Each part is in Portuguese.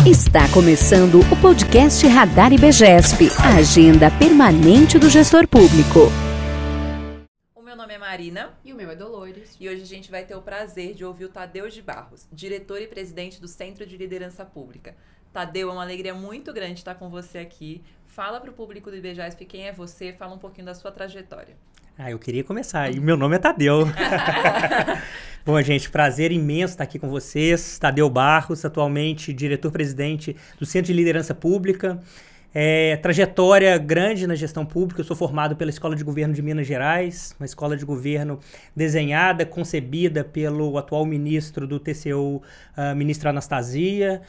Está começando o podcast Radar IBGESP, a agenda permanente do gestor público. O meu nome é Marina. E o meu é Dolores. E hoje a gente vai ter o prazer de ouvir o Tadeu de Barros, diretor e presidente do Centro de Liderança Pública. Tadeu, é uma alegria muito grande estar com você aqui. Fala para o público do IBGESP quem é você, fala um pouquinho da sua trajetória. Eu queria começar. E meu nome é Tadeu. Bom, gente, prazer imenso estar aqui com vocês. Tadeu Barros, atualmente diretor-presidente do Centro de Liderança Pública. Trajetória grande na gestão pública. Eu sou formado pela Escola de Governo de Minas Gerais, uma escola de governo desenhada, concebida pelo atual ministro do TCU, ministro Anastasia.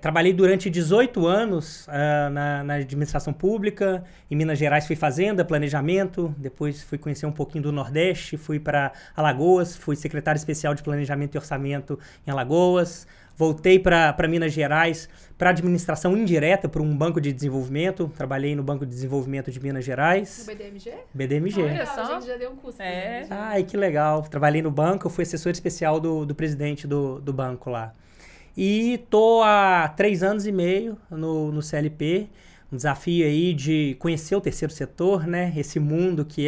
Trabalhei durante 18 anos na administração pública. Em Minas Gerais fui fazenda, planejamento, depois fui conhecer um pouquinho do Nordeste, fui para Alagoas, fui secretário especial de planejamento e orçamento em Alagoas. Voltei para Minas Gerais para administração indireta, por um banco de desenvolvimento. Trabalhei no Banco de Desenvolvimento de Minas Gerais. No BDMG? BDMG. Olha só. A gente já deu um curso. Ai, que legal. Trabalhei no banco, fui assessor especial do presidente do banco lá. E tô há 3 anos e meio no CLP, um desafio aí de conhecer o terceiro setor, né? Esse mundo que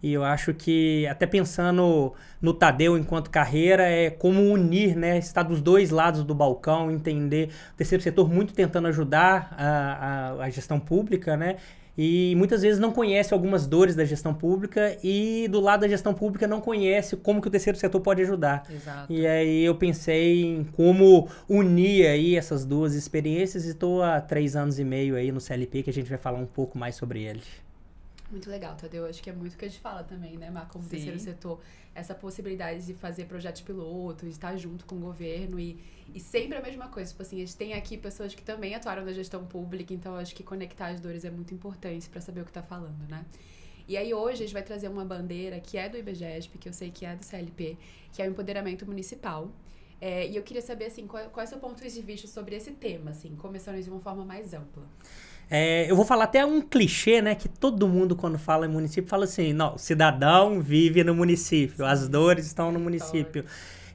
e eu acho que até pensando no Tadeu enquanto carreira, é como unir, né? Estar dos dois lados do balcão, entender o terceiro setor muito tentando ajudar a gestão pública, né? E muitas vezes não conhece algumas dores da gestão pública e do lado da gestão pública não conhece como que o terceiro setor pode ajudar. Exato. E aí eu pensei em como unir aí essas duas experiências e estou há 3 anos e meio aí no CLP, que a gente vai falar um pouco mais sobre ele. Muito legal, Tadeu. Acho que é muito o que a gente fala também, né, Mar? Como terceiro setor, essa possibilidade de fazer projetos pilotos, de estar junto com o governo e sempre a mesma coisa. Tipo assim, a gente tem aqui pessoas que também atuaram na gestão pública, então acho que conectar as dores é muito importante para saber o que tá falando, né? E aí hoje a gente vai trazer uma bandeira que é do IBGESP, que eu sei que é do CLP, que é o empoderamento municipal. E eu queria saber, assim, qual é o seu ponto de vista sobre esse tema, assim, começando de uma forma mais ampla. Eu vou falar até um clichê, né, que todo mundo quando fala em município fala assim, não, o cidadão vive no município, as dores estão no município.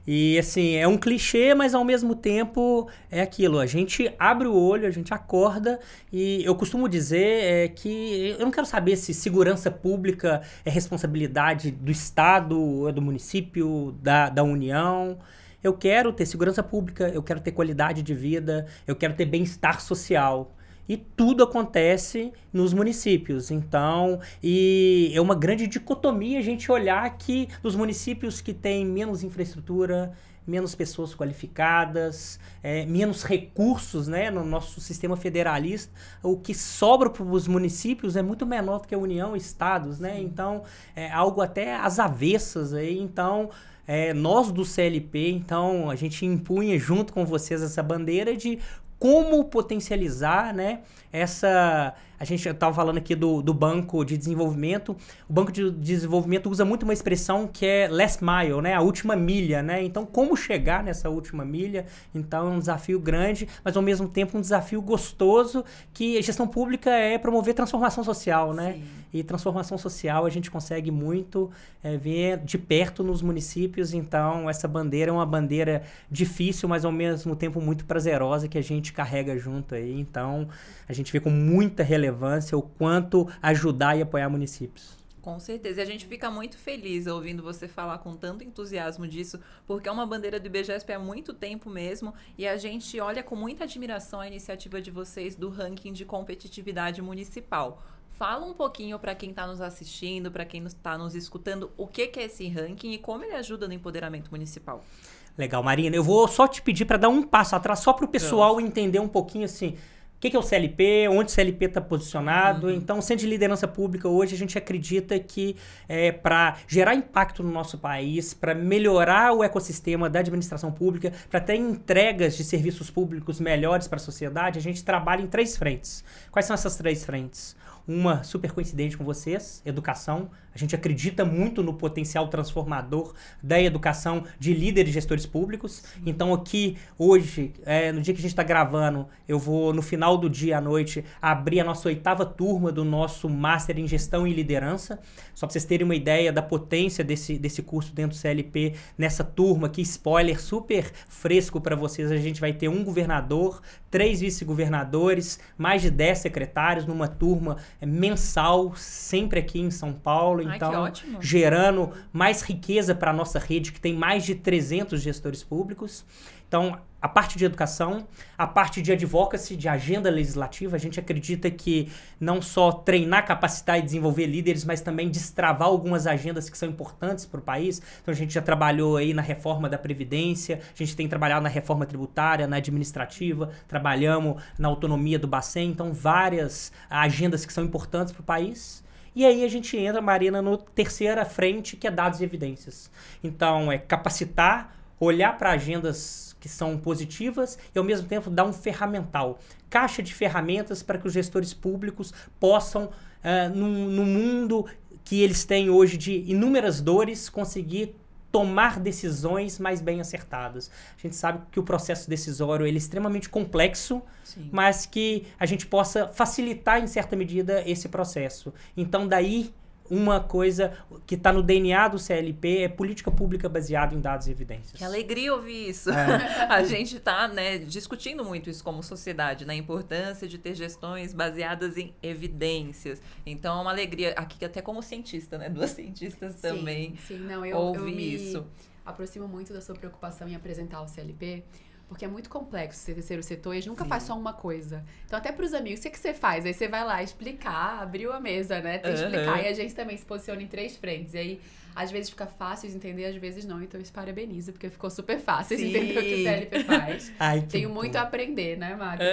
E assim, é um clichê, mas ao mesmo tempo é aquilo, a gente abre o olho, a gente acorda e eu costumo dizer que eu não quero saber se segurança pública é responsabilidade do Estado, do município, da União. Eu quero ter segurança pública, eu quero ter qualidade de vida, eu quero ter bem-estar social. E tudo acontece nos municípios. Então, é uma grande dicotomia a gente olhar que nos municípios que têm menos infraestrutura, menos pessoas qualificadas, menos recursos, né, no nosso sistema federalista, o que sobra para os municípios é muito menor do que a União e estados, né? Então, é algo até às avessas aí. Então, nós do CLP, então, a gente impunha junto com vocês essa bandeira de como potencializar, né, a gente estava falando aqui do Banco de Desenvolvimento. O Banco de Desenvolvimento usa muito uma expressão que é last mile, né? A última milha, né? Então, como chegar nessa última milha? Então, é um desafio grande, mas ao mesmo tempo um desafio gostoso, que a gestão pública é promover transformação social, né? Sim. E transformação social a gente consegue muito ver de perto nos municípios. Então, essa bandeira é uma bandeira difícil, mas ao mesmo tempo muito prazerosa, que a gente carrega junto aí. Então, a gente vê com muita relevância o quanto ajudar e apoiar municípios. Com certeza. E a gente fica muito feliz ouvindo você falar com tanto entusiasmo disso, porque é uma bandeira do IBGESP há muito tempo mesmo, e a gente olha com muita admiração a iniciativa de vocês do ranking de competitividade municipal. Fala um pouquinho para quem está nos assistindo, para quem está nos escutando, o que é esse ranking e como ele ajuda no empoderamento municipal. Legal, Marina. Eu vou só te pedir para dar um passo atrás, só para o pessoal entender um pouquinho assim, o que é o CLP, onde o CLP está posicionado. Então, o Centro de Liderança Pública hoje a gente acredita que para gerar impacto no nosso país, para melhorar o ecossistema da administração pública, para ter entregas de serviços públicos melhores para a sociedade, a gente trabalha em 3 frentes. Quais são essas 3 frentes? uma super coincidente com vocês, educação. A gente acredita muito no potencial transformador da educação de líderes e gestores públicos. Então aqui, hoje, no dia que a gente está gravando, eu vou, no final do dia à noite, abrir a nossa 8ª turma do nosso Master em Gestão e Liderança. Só para vocês terem uma ideia da potência desse curso dentro do CLP. Nessa turma aqui, spoiler super fresco para vocês, a gente vai ter um governador, 3 vice-governadores, mais de 10 secretários numa turma mensal, sempre aqui em São Paulo. Então, gerando mais riqueza para a nossa rede, que tem mais de 300 gestores públicos. Então, a parte de educação, a parte de advocacy, de agenda legislativa, a gente acredita que não só treinar, capacitar e desenvolver líderes, mas também destravar algumas agendas que são importantes para o país. Então, a gente já trabalhou aí na reforma da Previdência, a gente tem trabalhado na reforma tributária, na administrativa, trabalhamos na autonomia do Bacen, então várias agendas que são importantes para o país. E aí a gente entra, Marina, no terceira frente, que é dados e evidências. Então, é capacitar, olhar para agendas que são positivas e, ao mesmo tempo, dar um ferramental. Caixa de ferramentas para que os gestores públicos possam, no mundo que eles têm hoje de inúmeras dores, conseguir tomar decisões mais bem acertadas. A gente sabe que o processo decisório ele é extremamente complexo, sim, mas que a gente possa facilitar, em certa medida, esse processo. Então, daí, uma coisa que está no DNA do CLP é política pública baseada em dados e evidências. Que alegria ouvir isso. A gente está, né, discutindo muito isso como sociedade, né? A importância de ter gestões baseadas em evidências. Então, é uma alegria, aqui até como cientista, né? 2 cientistas também. Sim, não, eu me aproximo muito da sua preocupação em apresentar o CLP, porque é muito complexo ser terceiro setor e a gente nunca faz só uma coisa. Então, até pros amigos, o que você faz? Aí você vai lá explicar, abriu a mesa, né? Tem que explicar. E a gente também se posiciona em 3 frentes. E aí, às vezes fica fácil de entender, às vezes não. Então, eu te parabenizo, porque ficou super fácil de entender o que o CLP faz. Ai, Tenho muito a aprender, né, Marcos?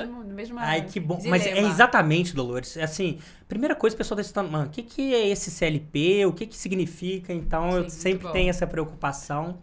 No mesmo Ai, que bom. Dilema. Mas é exatamente, Dolores. Assim, primeira coisa, o pessoal está estudando, mano, o que é esse CLP? O que significa? Então, eu sempre tenho essa preocupação.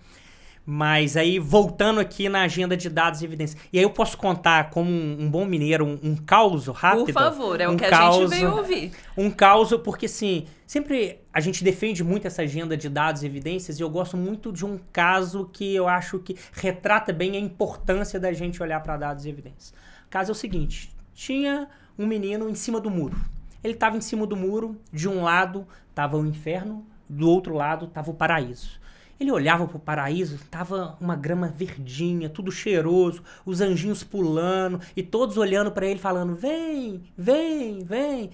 Mas aí, voltando aqui na agenda de dados e evidências. E aí eu posso contar, como um bom mineiro, um caos rápido? Por favor, é o que a gente veio ouvir. Um caos, porque assim, sempre a gente defende muito essa agenda de dados e evidências e eu gosto muito de um caso que eu acho que retrata bem a importância da gente olhar para dados e evidências. O caso é o seguinte, tinha um menino em cima do muro. Ele estava em cima do muro, de um lado estava o inferno, do outro lado estava o paraíso. Ele olhava pro paraíso, tava uma grama verdinha, tudo cheiroso, os anjinhos pulando e todos olhando para ele falando, vem, vem, vem.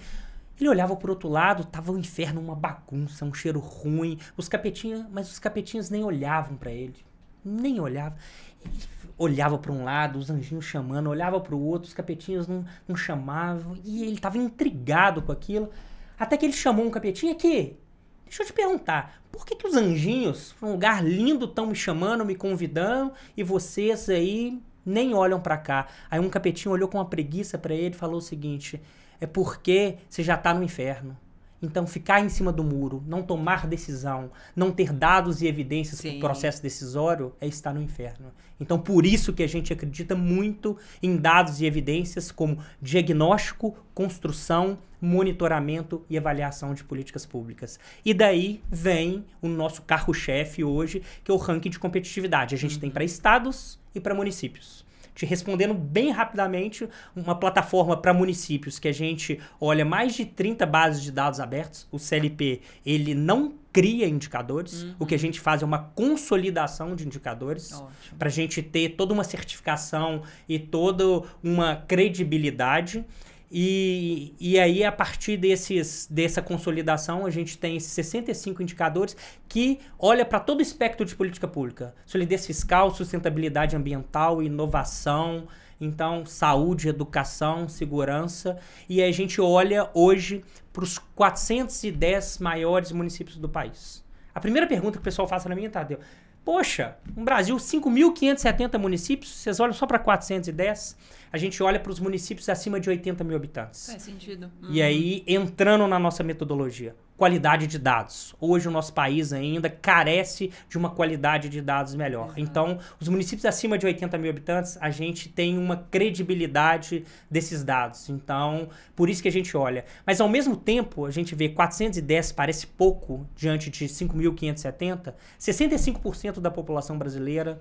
Ele olhava pro outro lado, tava o inferno, uma bagunça, um cheiro ruim, mas os capetinhas nem olhavam para ele, nem olhavam. Ele olhava para um lado, os anjinhos chamando, olhava pro outro, os capetinhas não chamavam e ele tava intrigado com aquilo, até que ele chamou um capetinho aqui. Deixa eu te perguntar, por que os anjinhos, um lugar lindo, estão me chamando, me convidando, e vocês aí nem olham pra cá? Aí um capetinho olhou com uma preguiça pra ele e falou o seguinte, é porque você já tá no inferno. Então, ficar em cima do muro, não tomar decisão, não ter dados e evidências para o processo decisório é estar no inferno. Então, por isso que a gente acredita muito em dados e evidências como diagnóstico, construção, monitoramento e avaliação de políticas públicas. E daí vem o nosso carro-chefe hoje, que é o ranking de competitividade. A gente tem para estados e para municípios. Te respondendo bem rapidamente, uma plataforma para municípios que a gente olha mais de 30 bases de dados abertos. O CLP, ele não cria indicadores. O que a gente faz é uma consolidação de indicadores para a gente ter toda uma certificação e toda uma credibilidade. E aí, a partir dessa consolidação, a gente tem esses 65 indicadores que olha para todo o espectro de política pública. Solidez fiscal, sustentabilidade ambiental, inovação, então saúde, educação, segurança. E a gente olha hoje para os 410 maiores municípios do país. A primeira pergunta que o pessoal faz para mim é, Tadeu, poxa, no Brasil, 5.570 municípios, vocês olham só para 410? A gente olha para os municípios acima de 80 mil habitantes. Faz sentido. E aí, entrando na nossa metodologia, qualidade de dados. Hoje o nosso país ainda carece de uma qualidade de dados melhor. Exato. Então, os municípios acima de 80 mil habitantes, a gente tem uma credibilidade desses dados. Então, por isso que a gente olha. Mas, ao mesmo tempo, a gente vê 410 parece pouco diante de 5.570. 65% da população brasileira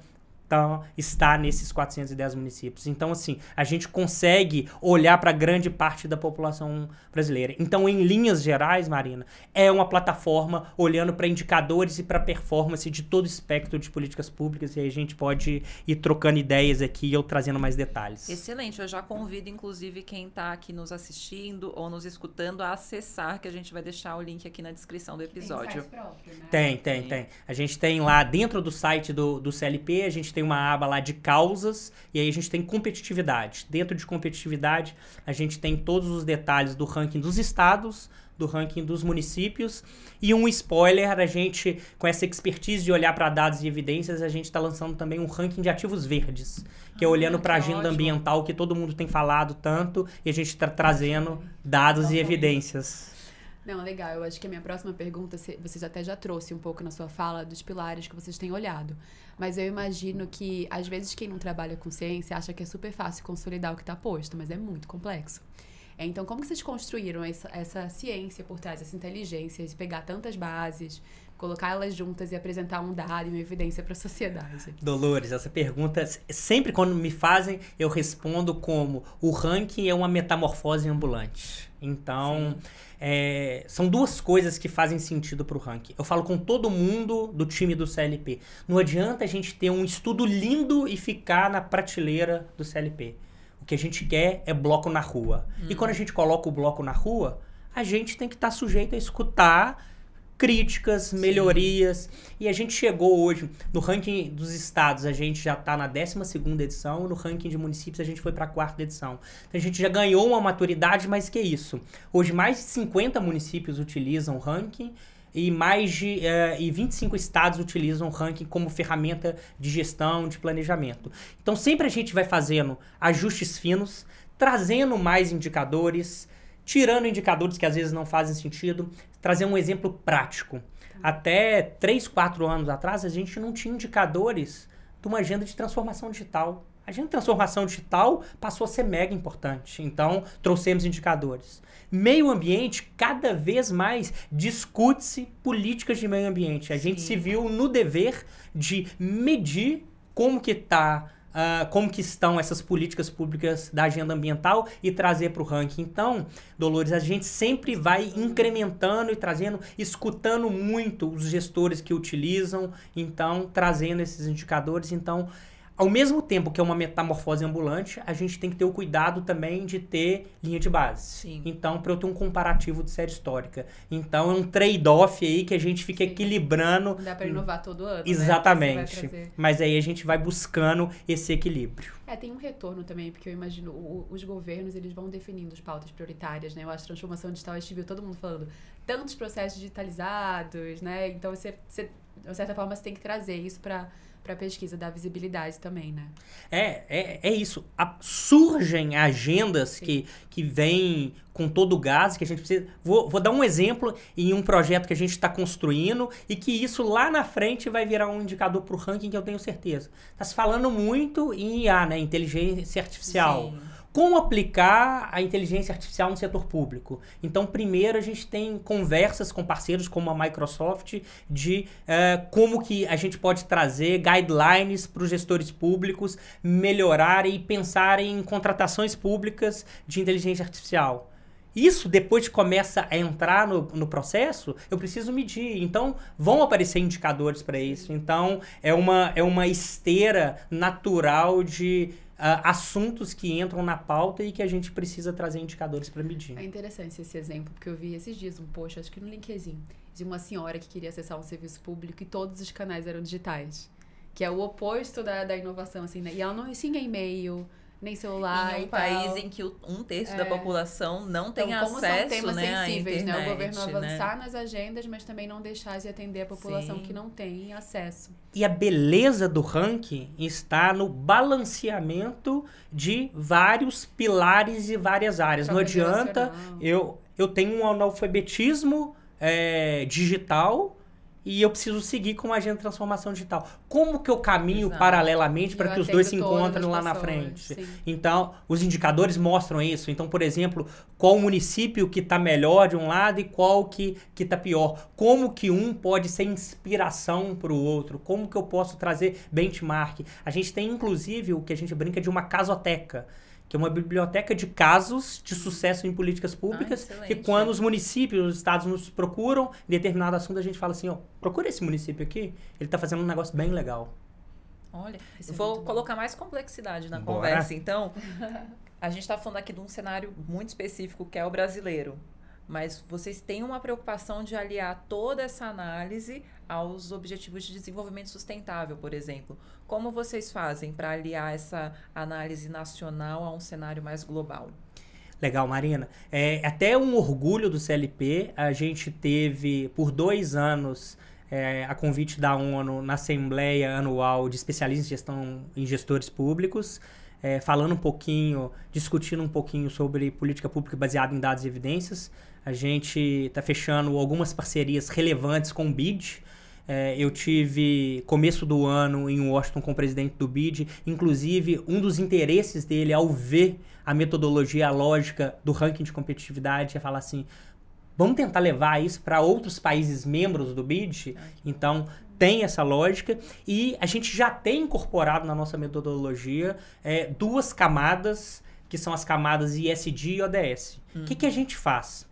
está nesses 410 municípios. Então, assim, a gente consegue olhar para grande parte da população brasileira. Então, em linhas gerais, Marina, é uma plataforma olhando para indicadores e para performance de todo o espectro de políticas públicas, e aí a gente pode ir trocando ideias aqui e eu trazendo mais detalhes. Excelente. Eu já convido, inclusive, quem está aqui nos assistindo ou nos escutando a acessar, que a gente vai deixar o link aqui na descrição do episódio. Tem site próprio, né? Tem. A gente tem lá dentro do site do CLP, a gente tem uma aba lá de causas, e aí a gente tem competitividade. Dentro de competitividade, a gente tem todos os detalhes do ranking dos estados, do ranking dos municípios, e um spoiler, a gente, com essa expertise de olhar para dados e evidências, a gente está lançando também um ranking de ativos verdes, que é olhando para a agenda ótimo. ambiental que todo mundo tem falado tanto, e a gente está trazendo dados e evidências. Não, legal. Eu acho que a minha próxima pergunta, você até já trouxe um pouco na sua fala dos pilares que vocês têm olhado. Mas eu imagino que, às vezes, quem não trabalha com ciência acha que é super fácil consolidar o que está posto, mas é muito complexo. Então, como que vocês construíram essa ciência por trás, essa inteligência de pegar tantas bases, colocar elas juntas e apresentar um dado e uma evidência para a sociedade? Dolores, essa pergunta, sempre quando me fazem, eu respondo como: o ranking é uma metamorfose ambulante. Então, são duas coisas que fazem sentido para o ranking. Eu falo com todo mundo do time do CLP. Não adianta a gente ter um estudo lindo e ficar na prateleira do CLP. O que a gente quer é bloco na rua. E quando a gente coloca o bloco na rua, a gente tem que estar sujeito a escutar críticas, melhorias. E a gente chegou hoje, no ranking dos estados, a gente já está na 12ª edição, no ranking de municípios a gente foi para a 4ª edição. Então a gente já ganhou uma maturidade, mas que isso? Hoje mais de 50 municípios utilizam o ranking e mais de 25 estados utilizam o ranking como ferramenta de gestão, de planejamento. Então sempre a gente vai fazendo ajustes finos, trazendo mais indicadores, tirando indicadores que às vezes não fazem sentido, trazer um exemplo prático. Até 3, 4 anos atrás, a gente não tinha indicadores de uma agenda de transformação digital. A agenda de transformação digital passou a ser mega importante. Então, trouxemos indicadores. Meio ambiente, cada vez mais discute-se políticas de meio ambiente. A gente se viu no dever de medir como que está como que estão essas políticas públicas da agenda ambiental e trazer para o ranking. Então, Dolores, a gente sempre vai incrementando e trazendo, escutando muito os gestores que utilizam, então, trazendo esses indicadores. Então, ao mesmo tempo que é uma metamorfose ambulante, a gente tem que ter o cuidado também de ter linha de base. Sim. Então, para eu ter um comparativo de série histórica. Então, é um trade-off aí que a gente fica equilibrando. Não dá para inovar todo ano, Exatamente. Né? Mas aí a gente vai buscando esse equilíbrio. Tem um retorno também, porque eu imagino, os governos, eles vão definindo as pautas prioritárias, né? Eu acho que transformação digital, a gente viu todo mundo falando, tantos processos digitalizados, né? Então, você de certa forma, você tem que trazer isso para a pesquisa, dar visibilidade também, né? É isso. Surgem agendas que vêm com todo o gás que a gente precisa. Vou dar um exemplo em um projeto que a gente está construindo e que isso lá na frente vai virar um indicador para o ranking, que eu tenho certeza. Está se falando muito em IA, né? Inteligência artificial. Sim. Como aplicar a inteligência artificial no setor público? Então, primeiro, a gente tem conversas com parceiros como a Microsoft de como que a gente pode trazer guidelines para os gestores públicos melhorarem e pensarem em contratações públicas de inteligência artificial. Isso, depois que começa a entrar no processo, eu preciso medir. Então, vão aparecer indicadores para isso. Então, é uma esteira natural de assuntos que entram na pauta e que a gente precisa trazer indicadores para medir. É interessante esse exemplo, porque eu vi esses dias um post, acho que no LinkedIn, de uma senhora que queria acessar um serviço público e todos os canais eram digitais. Que é o oposto da inovação, assim, né? E ela não tinha e-mail, nem celular em um país em que 1/3 da população não tem então, como acesso, são temas sensíveis, à internet, né? O governo avançar nas agendas, mas também não deixar de atender a população que não tem acesso. E a beleza do ranking está no balanceamento de vários pilares e várias áreas. Não adianta eu tenho um analfabetismo digital e eu preciso seguir com uma agenda de transformação digital. Como que eu caminho Exato. paralelamente para que os dois se atendo todas encontrem as lá na pessoas, frente? sim. Então, os indicadores mostram isso. Então, por exemplo, qual município que está melhor de um lado e qual que está pior? Como que um pode ser inspiração para o outro? Como que eu posso trazer benchmark? A gente tem, inclusive, o que a gente brinca de uma casoteca, que é uma biblioteca de casos de sucesso em políticas públicas, excelente. que quando os municípios, os estados nos procuram em determinado assunto, a gente fala assim, ó, procura esse município aqui, ele tá fazendo um negócio bem legal. Olha, Isso eu é vou muito bom. colocar mais complexidade na Bora. conversa. Então, a gente está falando aqui de um cenário muito específico, que é o brasileiro. Mas vocês têm uma preocupação de aliar toda essa análise aos objetivos de desenvolvimento sustentável, por exemplo. Como vocês fazem para aliar essa análise nacional a um cenário mais global? Legal, Marina. É até um orgulho do CLP. A gente teve, por 2 anos, a convite da ONU na Assembleia Anual de Especialistas em Gestão em Gestores Públicos, falando um pouquinho, discutindo um pouquinho sobre política pública baseada em dados e evidências. A gente está fechando algumas parcerias relevantes com o BID. Eu tive começo do ano em Washington com o presidente do BID. Inclusive, um dos interesses dele ao ver a metodologia, a lógica do ranking de competitividade é falar assim, vamos tentar levar isso para outros países membros do BID? Então, tem essa lógica e a gente já tem incorporado na nossa metodologia 2 camadas, que são as camadas ISD e ODS. O que a gente faz?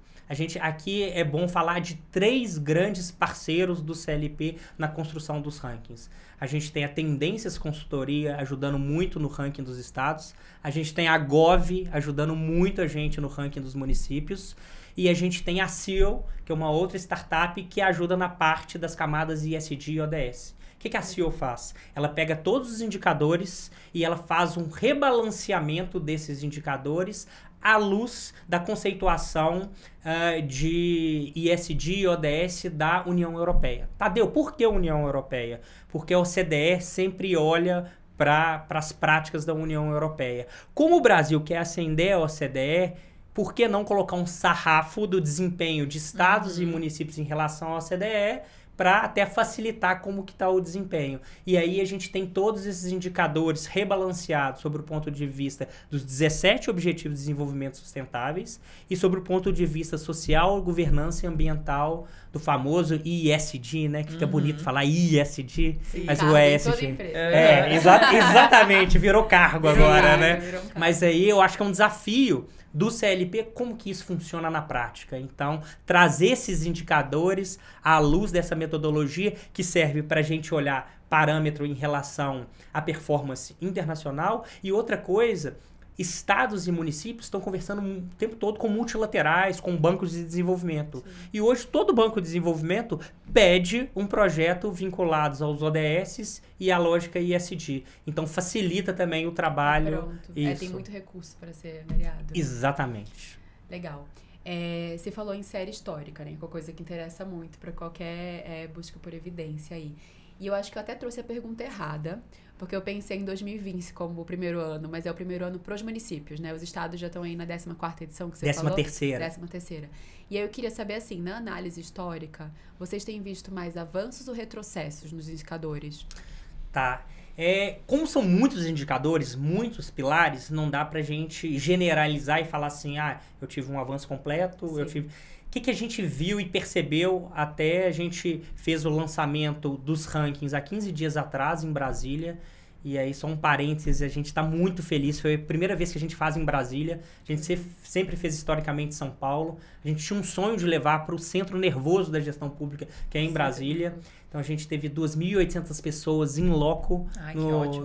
Aqui é bom falar de 3 grandes parceiros do CLP na construção dos rankings. A gente tem a Tendências Consultoria ajudando muito no ranking dos estados. A gente tem a Gov ajudando muito a gente no ranking dos municípios. E a gente tem a CEO, que é uma outra startup que ajuda na parte das camadas ISD e ODS. O que a CEO faz? Ela pega todos os indicadores e ela faz um rebalanceamento desses indicadores à luz da conceituação de ISD e ODS da União Europeia. Tadeu, por que a União Europeia? Porque a OCDE sempre olha para as práticas da União Europeia. Como o Brasil quer ascender a OCDE, por que não colocar um sarrafo do desempenho de estados e municípios em relação à OCDE para até facilitar como que está o desempenho? E aí a gente tem todos esses indicadores rebalanceados sobre o ponto de vista dos 17 Objetivos de Desenvolvimento Sustentáveis e sobre o ponto de vista social, governança e ambiental do famoso ISD, né? Que fica bonito falar ISD, mas o ESG. Exatamente, virou cargo agora, né? Mas aí eu acho que é um desafio do CLP, como que isso funciona na prática. Então, trazer esses indicadores à luz dessa metodologia que serve para a gente olhar parâmetro em relação à performance internacional. E outra coisa, estados e municípios estão conversando o tempo todo com multilaterais, com bancos de desenvolvimento. Sim. E hoje todo banco de desenvolvimento pede um projeto vinculados aos ODS e à lógica ISD. Então facilita também o trabalho. Pronto. Isso. Tem muito recurso para ser variado. Exatamente. Legal. Você falou em série histórica, né? Que é uma coisa que interessa muito para qualquer busca por evidência aí. E eu acho que eu até trouxe a pergunta errada, porque eu pensei em 2020 como o primeiro ano, mas é o primeiro ano para os municípios, né? Os estados já estão aí na 14ª edição que você falou. 13ª. E aí eu queria saber, assim, na análise histórica, vocês têm visto mais avanços ou retrocessos nos indicadores? Tá. Como são muitos indicadores, muitos pilares, não dá pra gente generalizar e falar assim, eu tive um avanço completo, Sim. eu tive... O que a gente viu e percebeu até a gente fez o lançamento dos rankings há 15 dias atrás em Brasília. E aí, só um parênteses, a gente está muito feliz. Foi a primeira vez que a gente faz em Brasília. A gente sempre fez historicamente em São Paulo. A gente tinha um sonho de levar para o centro nervoso da gestão pública, que é em Brasília. Então, a gente teve 2.800 pessoas em loco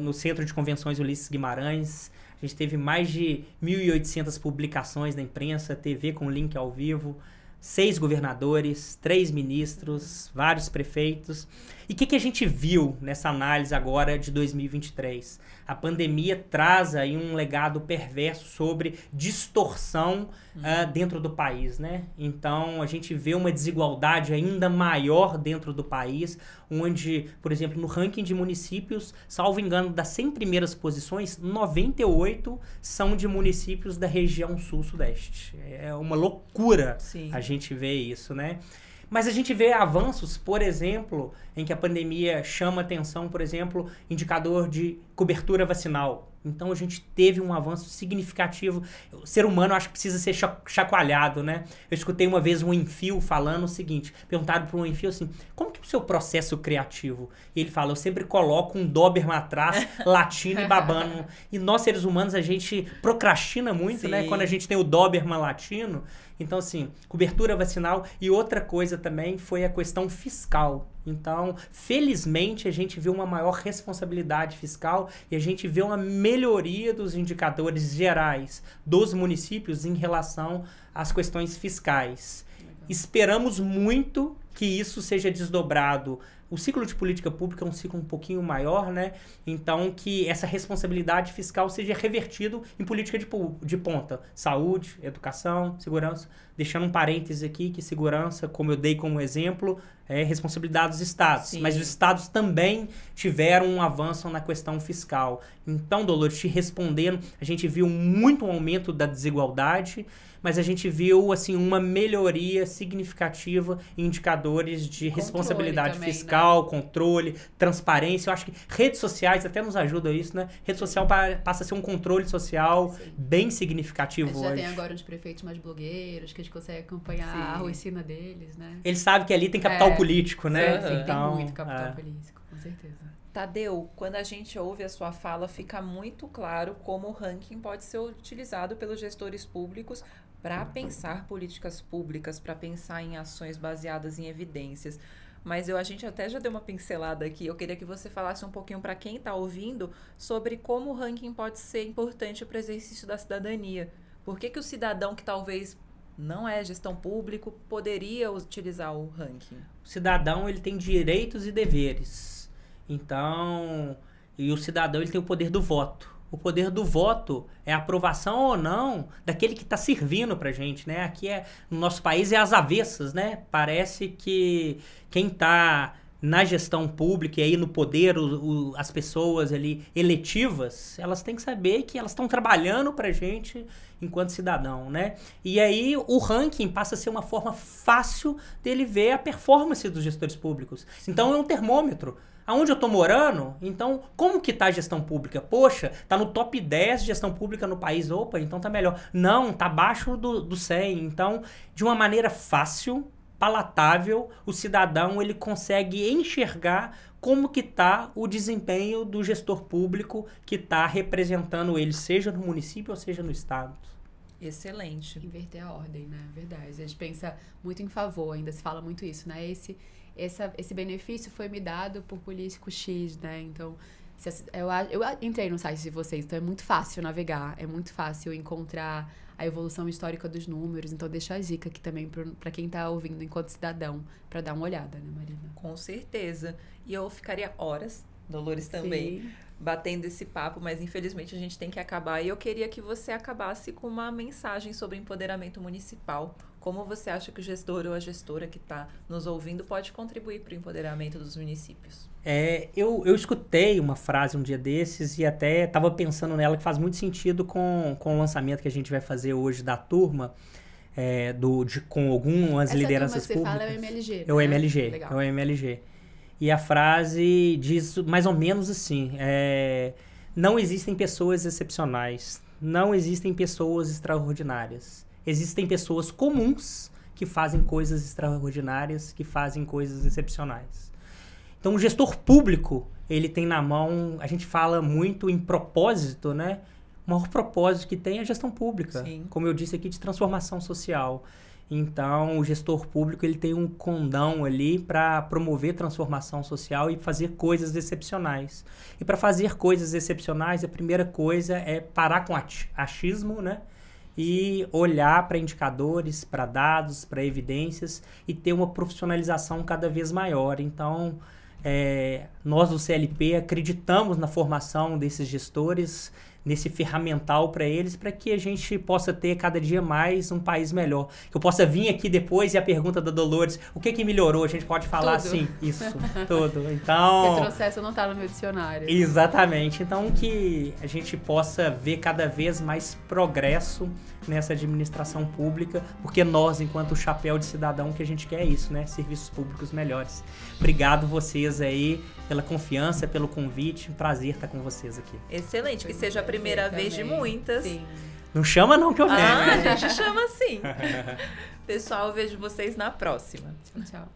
no Centro de Convenções Ulisses Guimarães. A gente teve mais de 1.800 publicações na imprensa, TV com link ao vivo. 6 governadores, 3 ministros, vários prefeitos. E o que a gente viu nessa análise agora de 2023? A pandemia traz aí um legado perverso sobre distorção dentro do país, né? Então, a gente vê uma desigualdade ainda maior dentro do país, onde, por exemplo, no ranking de municípios, salvo engano, das 100 primeiras posições, 98 são de municípios da região sul-sudeste. É uma loucura. Sim. A gente vê isso, né? Mas a gente vê avanços, por exemplo, em que a pandemia chama atenção, por exemplo, indicador de cobertura vacinal. Então a gente teve um avanço significativo. O ser humano, acho que precisa ser chacoalhado, né? Eu escutei uma vez um Enfio falando o seguinte, perguntaram para um Enfio assim, como que é o seu processo criativo? E ele fala, eu sempre coloco um Doberman atrás, latindo e babando. E nós, seres humanos, a gente procrastina muito, né? Quando a gente tem o Doberman latino. Então, assim, cobertura vacinal. E outra coisa também foi a questão fiscal. Então, felizmente, a gente viu uma maior responsabilidade fiscal e a gente vê uma melhoria dos indicadores gerais dos municípios em relação às questões fiscais. Legal. Esperamos muito que isso seja desdobrado. O ciclo de política pública é um ciclo um pouquinho maior, né? Então, que essa responsabilidade fiscal seja revertido em política de ponta. Saúde, educação, segurança. Deixando um parêntese aqui, que segurança, como eu dei como exemplo, é responsabilidade dos estados. Sim. Mas os estados também tiveram um avanço na questão fiscal. Então, Dolores, te respondendo, a gente viu muito aumento da desigualdade, mas a gente viu assim uma melhoria significativa em indicadores de responsabilidade também, fiscal, né? Controle, transparência. Eu acho que redes sociais até nos ajudam a isso, né? Rede social passa a ser um controle social bem significativo hoje. Já tem agora uns prefeitos mais blogueiros, que a gente consegue acompanhar a rotina deles, né? Ele sabe que ali tem capital político, né? Sim, então, tem muito capital político, com certeza. Tadeu, quando a gente ouve a sua fala, fica muito claro como o ranking pode ser utilizado pelos gestores públicos para pensar políticas públicas, para pensar em ações baseadas em evidências. Mas a gente até já deu uma pincelada aqui. Eu queria que você falasse um pouquinho para quem está ouvindo sobre como o ranking pode ser importante para o exercício da cidadania. Por que o cidadão que talvez não é gestão pública poderia utilizar o ranking? O cidadão, ele tem direitos e deveres. Então, e o cidadão, ele tem o poder do voto. O poder do voto é a aprovação ou não daquele que está servindo pra gente, né? Aqui no nosso país é às avessas, né? Parece que quem está na gestão pública e aí no poder, as pessoas ali eletivas, elas têm que saber que elas estão trabalhando pra gente enquanto cidadão, né? E aí o ranking passa a ser uma forma fácil dele ver a performance dos gestores públicos. Então é um termômetro. Aonde eu tô morando, então, como que tá a gestão pública? Poxa, tá no top 10 de gestão pública no país. Opa, então tá melhor. Não, tá abaixo do 100. Então, de uma maneira fácil, palatável, o cidadão ele consegue enxergar como que tá o desempenho do gestor público que tá representando ele, seja no município ou seja no estado. Excelente. Inverter a ordem, né? Verdade. A gente pensa muito em favor, ainda se fala muito isso, né? Esse benefício foi me dado por político X, né? Então, eu entrei no site de vocês, então é muito fácil navegar, é muito fácil encontrar a evolução histórica dos números. Então, deixo a dica aqui também para quem está ouvindo enquanto cidadão, para dar uma olhada, né, Marina? Com certeza. E eu ficaria horas, Dolores também, batendo esse papo, mas infelizmente a gente tem que acabar. E eu queria que você acabasse com uma mensagem sobre empoderamento municipal. Como você acha que o gestor ou a gestora que está nos ouvindo pode contribuir para o empoderamento dos municípios? Eu escutei uma frase um dia desses e até estava pensando nela que faz muito sentido com o lançamento que a gente vai fazer hoje da turma, com algumas lideranças públicas. Essa turma que você fala é o MLG, né? É o MLG, Legal. É o MLG. E a frase diz mais ou menos assim, não existem pessoas excepcionais, não existem pessoas extraordinárias. Existem pessoas comuns que fazem coisas extraordinárias, que fazem coisas excepcionais. Então, o gestor público, ele tem na mão, a gente fala muito em propósito, né? O maior propósito que tem é a gestão pública. Sim. Como eu disse aqui, de transformação social. Então, o gestor público, ele tem um condão ali para promover transformação social e fazer coisas excepcionais. E para fazer coisas excepcionais, a primeira coisa é parar com achismo, né? E olhar para indicadores, para dados, para evidências e ter uma profissionalização cada vez maior. Então, nós do CLP acreditamos na formação desses gestores, nesse ferramental para eles, para que a gente possa ter cada dia mais um país melhor. Que eu possa vir aqui depois e a pergunta da Dolores, o que melhorou? A gente pode falar assim, isso, tudo. Então... Retrocesso não tá no meu dicionário. Exatamente. Então, que a gente possa ver cada vez mais progresso nessa administração pública, porque nós, enquanto chapéu de cidadão, que a gente quer é isso, né? Serviços públicos melhores. Obrigado vocês aí pela confiança, pelo convite. Um prazer estar com vocês aqui. Excelente, que seja a primeira vez de muitas. Sim. Não chama não que eu venho. A gente chama sim. Pessoal, eu vejo vocês na próxima. Tchau.